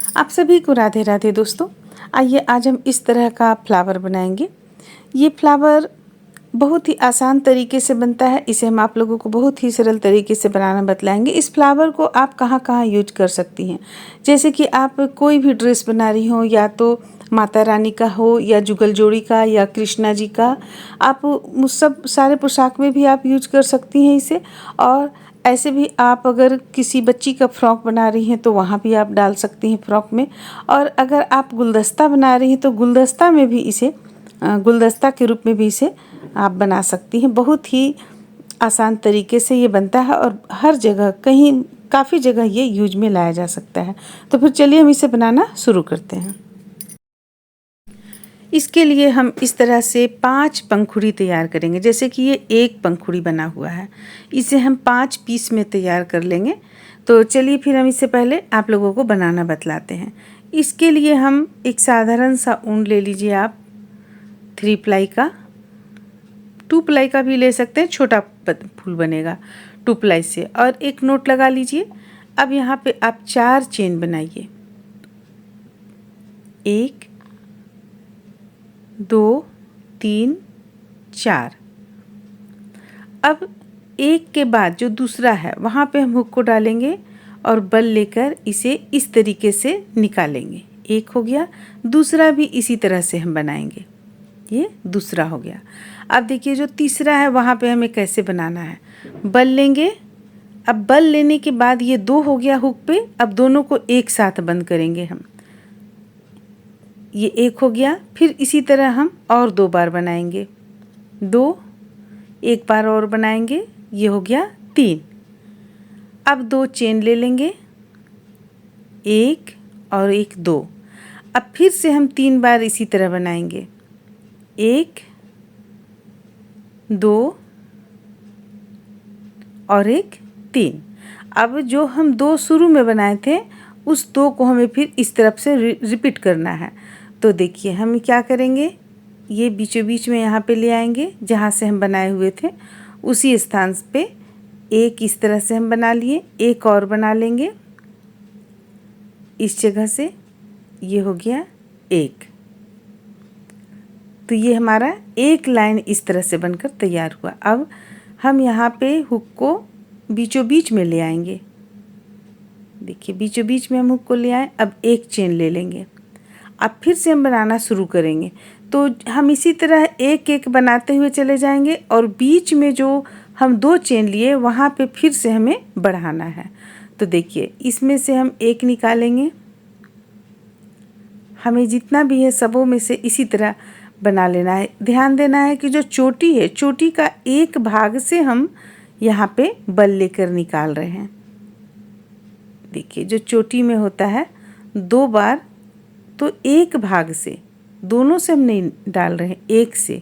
आप सभी को राधे राधे दोस्तों। आइए आज हम इस तरह का फ्लावर बनाएंगे। ये फ्लावर बहुत ही आसान तरीके से बनता है। इसे हम आप लोगों को बहुत ही सरल तरीके से बनाना बतलाएंगे। इस फ्लावर को आप कहाँ कहाँ यूज कर सकती हैं। जैसे कि आप कोई भी ड्रेस बना रही हो, या तो माता रानी का हो, या जुगल जोड़ी का, या कृष्णा जी का, आप सब सारे पोशाक में भी आप यूज कर सकती हैं इसे। और ऐसे भी आप अगर किसी बच्ची का फ्रॉक बना रही हैं तो वहाँ भी आप डाल सकती हैं फ्रॉक में। और अगर आप गुलदस्ता बना रही हैं तो गुलदस्ता में भी इसे गुलदस्ता के रूप में भी इसे आप बना सकती हैं। बहुत ही आसान तरीके से ये बनता है और हर जगह कहीं काफ़ी जगह ये यूज में लाया जा सकता है। तो फिर चलिए हम इसे बनाना शुरू करते हैं। इसके लिए हम इस तरह से 5 पंखुड़ी तैयार करेंगे। जैसे कि ये एक पंखुड़ी बना हुआ है, इसे हम 5 पीस में तैयार कर लेंगे। तो चलिए फिर हम इससे पहले आप लोगों को बनाना बतलाते हैं। इसके लिए हम एक साधारण सा ऊन ले लीजिए आप, 3 प्लाई का, 2 प्लाई का भी ले सकते हैं, छोटा फूल बनेगा 2 प्लाई से। और एक नोट लगा लीजिए। अब यहाँ पे आप 4 चेन बनाइए, 1 2 3 4। अब एक के बाद जो दूसरा है वहाँ पे हम हुक को डालेंगे और बल लेकर इसे इस तरीके से निकालेंगे। एक हो गया, दूसरा भी इसी तरह से हम बनाएंगे। ये दूसरा हो गया। अब देखिए जो तीसरा है वहाँ पे हमें कैसे बनाना है। बल लेंगे, अब बल लेने के बाद ये 2 हो गया हुक पे। अब दोनों को एक साथ बंद करेंगे हम, ये 1 हो गया। फिर इसी तरह हम और 2 बार बनाएंगे, 2, एक बार और बनाएंगे, ये हो गया 3। अब 2 चेन ले लेंगे, 1 और 1 2। अब फिर से हम 3 बार इसी तरह बनाएंगे, 1 2 और 1 3। अब जो हम 2 शुरू में बनाए थे उस 2 को हमें फिर इस तरफ से रिपीट करना है। तो देखिए हम क्या करेंगे, ये बीचों बीच में यहाँ पे ले आएंगे जहाँ से हम बनाए हुए थे, उसी स्थान पे एक इस तरह से हम बना लिए। एक और बना लेंगे इस जगह से, ये हो गया 1। तो ये हमारा एक लाइन इस तरह से बनकर तैयार हुआ। अब हम यहाँ पे हुक को बीचों बीच में ले आएंगे। देखिए बीचों बीच में हम हुक को ले आए। अब एक चेन ले लेंगे, अब फिर से हम बनाना शुरू करेंगे। तो हम इसी तरह एक एक बनाते हुए चले जाएंगे और बीच में जो हम 2 चेन लिए वहाँ पे फिर से हमें बढ़ाना है। तो देखिए इसमें से हम एक निकालेंगे, हमें जितना भी है सबों में से इसी तरह बना लेना है। ध्यान देना है कि जो चोटी है, चोटी का एक भाग से हम यहाँ पे बल लेकर निकाल रहे हैं। देखिए जो चोटी में होता है 2 बार, तो एक भाग से, दोनों से हम नहीं डाल रहे हैं, एक से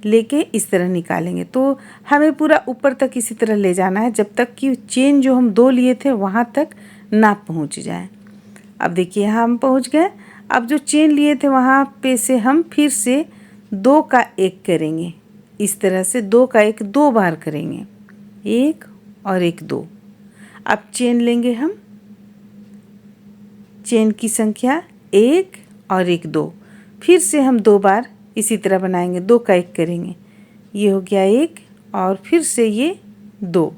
लेके इस तरह निकालेंगे। तो हमें पूरा ऊपर तक इसी तरह ले जाना है जब तक कि चेन जो हम 2 लिए थे वहाँ तक ना पहुँच जाए। अब देखिए यहाँ हम पहुँच गए। अब जो चेन लिए थे वहाँ पे से हम फिर से 2 का 1 करेंगे, इस तरह से 2 का 1 2 बार करेंगे, 1 और 1 2। अब चेन लेंगे हम, चेन की संख्या 1 और 1 2। फिर से हम 2 बार इसी तरह बनाएंगे, 2 का 1 करेंगे, ये हो गया 1 और फिर से ये 2।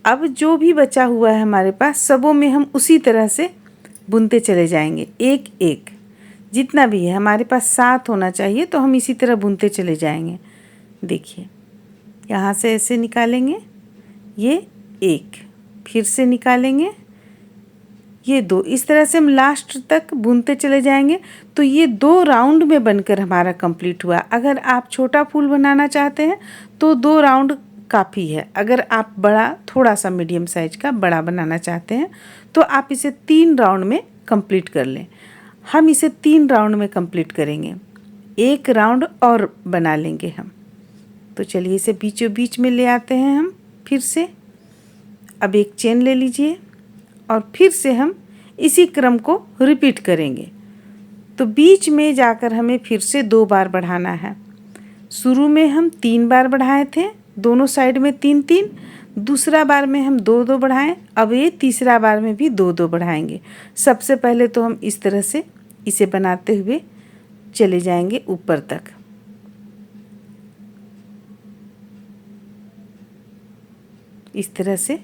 अब जो भी बचा हुआ है हमारे पास सबों में हम उसी तरह से बुनते चले जाएंगे, एक एक जितना भी है हमारे पास 7 होना चाहिए, तो हम इसी तरह बुनते चले जाएंगे। देखिए यहाँ से ऐसे निकालेंगे, ये 1, फिर से निकालेंगे, ये 2, इस तरह से हम लास्ट तक बुनते चले जाएंगे। तो ये 2 राउंड में बनकर हमारा कंप्लीट हुआ। अगर आप छोटा फूल बनाना चाहते हैं तो 2 राउंड काफ़ी है। अगर आप बड़ा, थोड़ा सा मीडियम साइज का बड़ा बनाना चाहते हैं तो आप इसे 3 राउंड में कंप्लीट कर लें। हम इसे 3 राउंड में कंप्लीट करेंगे, 1 राउंड और बना लेंगे हम। तो चलिए इसे बीचों बीच में ले आते हैं हम फिर से। अब एक चेन ले लीजिए और फिर से हम इसी क्रम को रिपीट करेंगे। तो बीच में जाकर हमें फिर से 2 बार बढ़ाना है। शुरू में हम 3 बार बढ़ाए थे, दोनों साइड में 3-3, दूसरा बार में हम 2-2 बढ़ाएं, अब ये तीसरा बार में भी 2-2 बढ़ाएंगे। सबसे पहले तो हम इस तरह से इसे बनाते हुए चले जाएंगे ऊपर तक। इस तरह से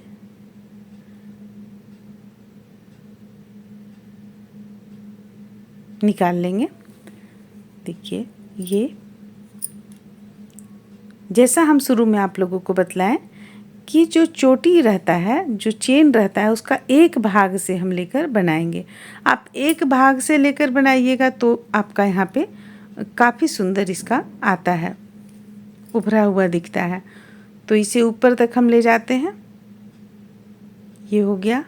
निकाल लेंगे। देखिए, ये जैसा हम शुरू में आप लोगों को बतलाएं कि जो चोटी रहता है, जो चेन रहता है, उसका एक भाग से हम लेकर बनाएंगे। आप एक भाग से लेकर बनाइएगा तो आपका यहाँ पे काफ़ी सुंदर इसका आता है, उभरा हुआ दिखता है। तो इसे ऊपर तक हम ले जाते हैं। ये हो गया।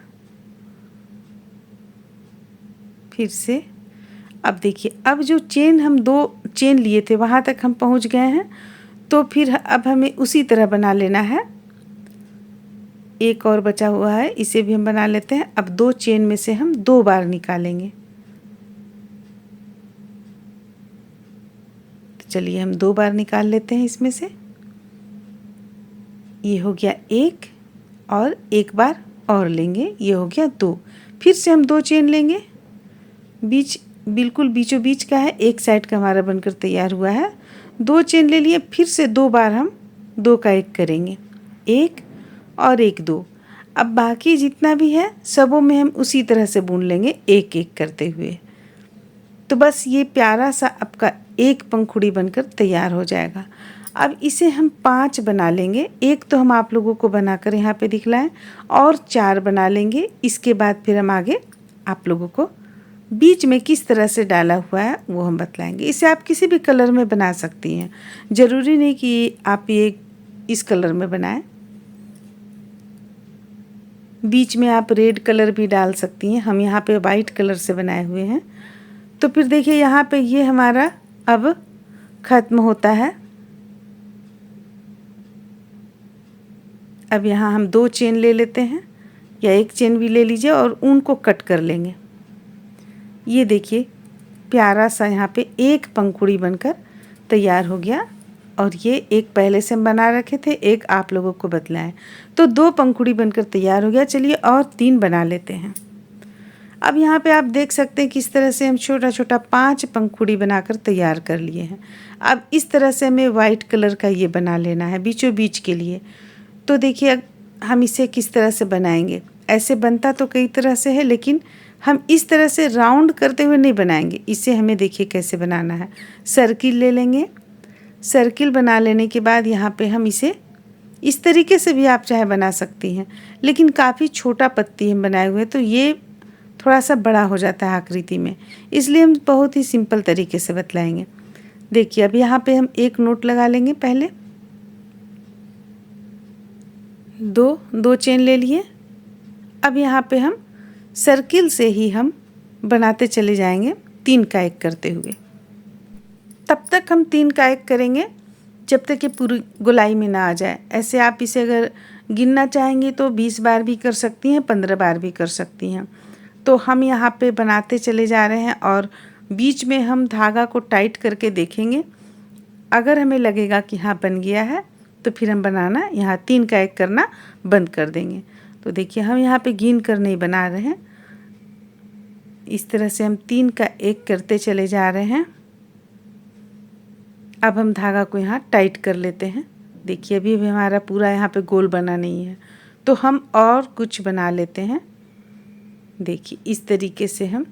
फिर से अब देखिए, अब जो चेन हम 2 चेन लिए थे वहाँ तक हम पहुँच गए हैं। तो फिर अब हमें उसी तरह बना लेना है। एक और बचा हुआ है, इसे भी हम बना लेते हैं। अब 2 चेन में से हम 2 बार निकालेंगे। तो चलिए हम 2 बार निकाल लेते हैं इसमें से। ये हो गया 1 और एक बार और लेंगे, ये हो गया 2। फिर से हम 2 चेन लेंगे, बीच बिल्कुल बीचों बीच का है, एक साइड का हमारा बनकर तैयार हुआ है। 2 चेन ले लिए, फिर से 2 बार हम 2 का 1 करेंगे, 1 और 1 2। अब बाकी जितना भी है सबों में हम उसी तरह से बुन लेंगे, एक एक करते हुए। तो बस ये प्यारा सा आपका एक पंखुड़ी बनकर तैयार हो जाएगा। अब इसे हम 5 बना लेंगे। एक तो हम आप लोगों को बनाकर यहाँ पे दिखलाएं, और 4 बना लेंगे। इसके बाद फिर हम आगे आप लोगों को बीच में किस तरह से डाला हुआ है वो हम बतलाएंगे। इसे आप किसी भी कलर में बना सकती हैं, ज़रूरी नहीं कि आप ये इस कलर में बनाएं। बीच में आप रेड कलर भी डाल सकती हैं। हम यहाँ पे वाइट कलर से बनाए हुए हैं। तो फिर देखिए, यहाँ पे ये हमारा अब ख़त्म होता है। अब यहाँ हम 2 चेन ले लेते हैं, या 1 चेन भी ले लीजिए, और ऊन को कट कर लेंगे। ये देखिए, प्यारा सा यहाँ पे एक पंखुड़ी बनकर तैयार हो गया। और ये एक पहले से हम बना रखे थे, एक आप लोगों को बतलाएं। तो 2 पंखुड़ी बनकर तैयार हो गया। चलिए और 3 बना लेते हैं। अब यहाँ पे आप देख सकते हैं किस तरह से हम छोटा छोटा 5 पंखुड़ी बनाकर तैयार कर लिए हैं। अब इस तरह से हमें वाइट कलर का ये बना लेना है बीचों बीच के लिए। तो देखिए, हम इसे किस तरह से बनाएंगे। ऐसे बनता तो कई तरह से है, लेकिन हम इस तरह से राउंड करते हुए नहीं बनाएंगे। इसे हमें देखिए कैसे बनाना है। सर्किल ले लेंगे। सर्किल बना लेने के बाद यहाँ पे हम इसे इस तरीके से भी आप चाहे बना सकती हैं, लेकिन काफ़ी छोटा पत्ती हम बनाए हुए, तो ये थोड़ा सा बड़ा हो जाता है आकृति में, इसलिए हम बहुत ही सिंपल तरीके से बतलाएंगे। देखिए, अब यहाँ पे हम एक नोट लगा लेंगे। पहले 2 चेन ले लिए। अब यहाँ पे हम सर्किल से ही हम बनाते चले जाएंगे 3 का 1 करते हुए। तब तक हम 3 का 1 करेंगे जब तक ये पूरी गोलाई में ना आ जाए। ऐसे आप इसे अगर गिनना चाहेंगे तो 20 बार भी कर सकती हैं, 15 बार भी कर सकती हैं। तो हम यहाँ पे बनाते चले जा रहे हैं, और बीच में हम धागा को टाइट करके देखेंगे। अगर हमें लगेगा कि हाँ बन गया है, तो फिर हम बनाना यहाँ 3 का 1 करना बंद कर देंगे। तो देखिए, हम यहाँ पे गिन कर नहीं बना रहे हैं, इस तरह से हम 3 का 1 करते चले जा रहे हैं। अब हम धागा को यहाँ टाइट कर लेते हैं। देखिए, अभी भी हमारा पूरा यहाँ पे गोल बना नहीं है, तो हम और कुछ बना लेते हैं। देखिए, इस तरीके से हम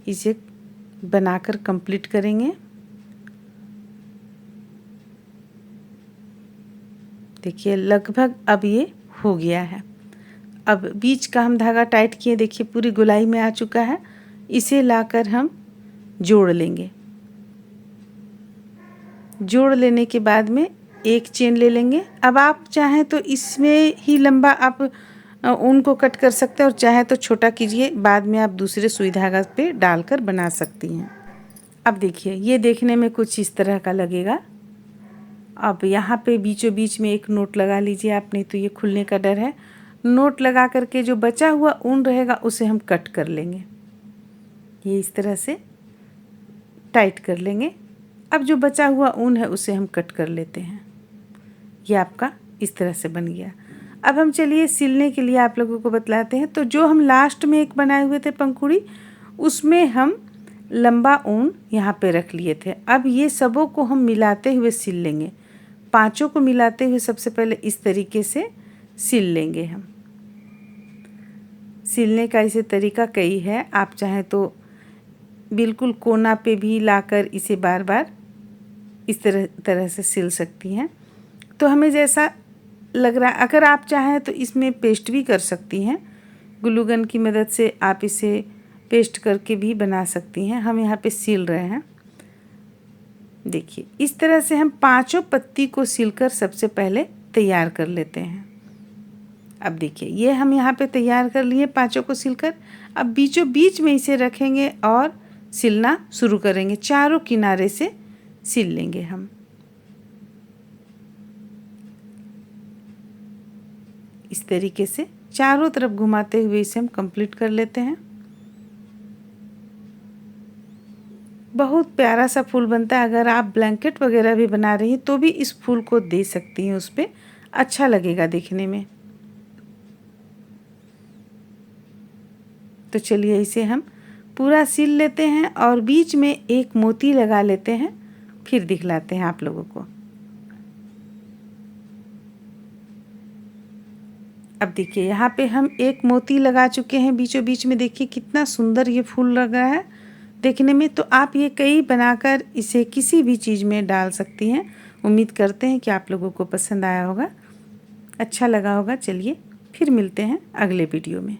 इसे बनाकर कंप्लीट करेंगे। देखिए, लगभग अब ये हो गया है। अब बीच का हम धागा टाइट किए, देखिए पूरी गोलाई में आ चुका है। इसे लाकर हम जोड़ लेंगे। जोड़ लेने के बाद में 1 चेन ले लेंगे। अब आप चाहें तो इसमें ही लंबा आप ऊन को कट कर सकते हैं, और चाहे तो छोटा कीजिए, बाद में आप दूसरे सुई धागा पे डालकर बना सकती हैं। अब देखिए, ये देखने में कुछ इस तरह का लगेगा। अब यहाँ पे बीचों बीच में एक नोट लगा लीजिए आप, नहीं तो ये खुलने का डर है। नोट लगा करके जो बचा हुआ ऊन रहेगा उसे हम कट कर लेंगे। ये इस तरह से टाइट कर लेंगे। अब जो बचा हुआ ऊन है उसे हम कट कर लेते हैं। ये आपका इस तरह से बन गया। अब हम चलिए सिलने के लिए आप लोगों को बतलाते हैं। तो जो हम लास्ट में एक बनाए हुए थे पंखुड़ी, उसमें हम लंबा ऊन यहाँ पे रख लिए थे। अब ये सबों को हम मिलाते हुए सिल लेंगे। पांचों को मिलाते हुए सबसे पहले इस तरीके से सिल लेंगे हम। सिलने का इसे तरीका कई है, आप चाहें तो बिल्कुल कोना पे भी लाकर इसे बार बार इस तरह से सिल सकती हैं। तो हमें जैसा लग रहा है, अगर आप चाहें तो इसमें पेस्ट भी कर सकती हैं। ग्लू गन की मदद से आप इसे पेस्ट करके भी बना सकती हैं। हम यहाँ पे सिल रहे हैं। देखिए इस तरह से हम पांचों पत्ती को सिलकर सबसे पहले तैयार कर लेते हैं। अब देखिए ये हम यहाँ पे तैयार कर लिए पांचों को सिलकर। अब बीचों बीच में इसे रखेंगे और सिलना शुरू करेंगे। चारों किनारे से सिल लेंगे हम। इस तरीके से चारों तरफ घुमाते हुए इसे हम कंप्लीट कर लेते हैं। बहुत प्यारा सा फूल बनता है। अगर आप ब्लैंकेट वगैरह भी बना रही हैं तो भी इस फूल को दे सकती हैं, उस पर अच्छा लगेगा देखने में। तो चलिए इसे हम पूरा सिल लेते हैं और बीच में एक मोती लगा लेते हैं, फिर दिखलाते हैं आप लोगों को। अब देखिए यहाँ पे हम एक मोती लगा चुके हैं बीचों बीच में। देखिए कितना सुंदर ये फूल लग रहा है देखने में। तो आप ये कई बनाकर इसे किसी भी चीज़ में डाल सकती हैं। उम्मीद करते हैं कि आप लोगों को पसंद आया होगा, अच्छा लगा होगा। चलिए फिर मिलते हैं अगले वीडियो में।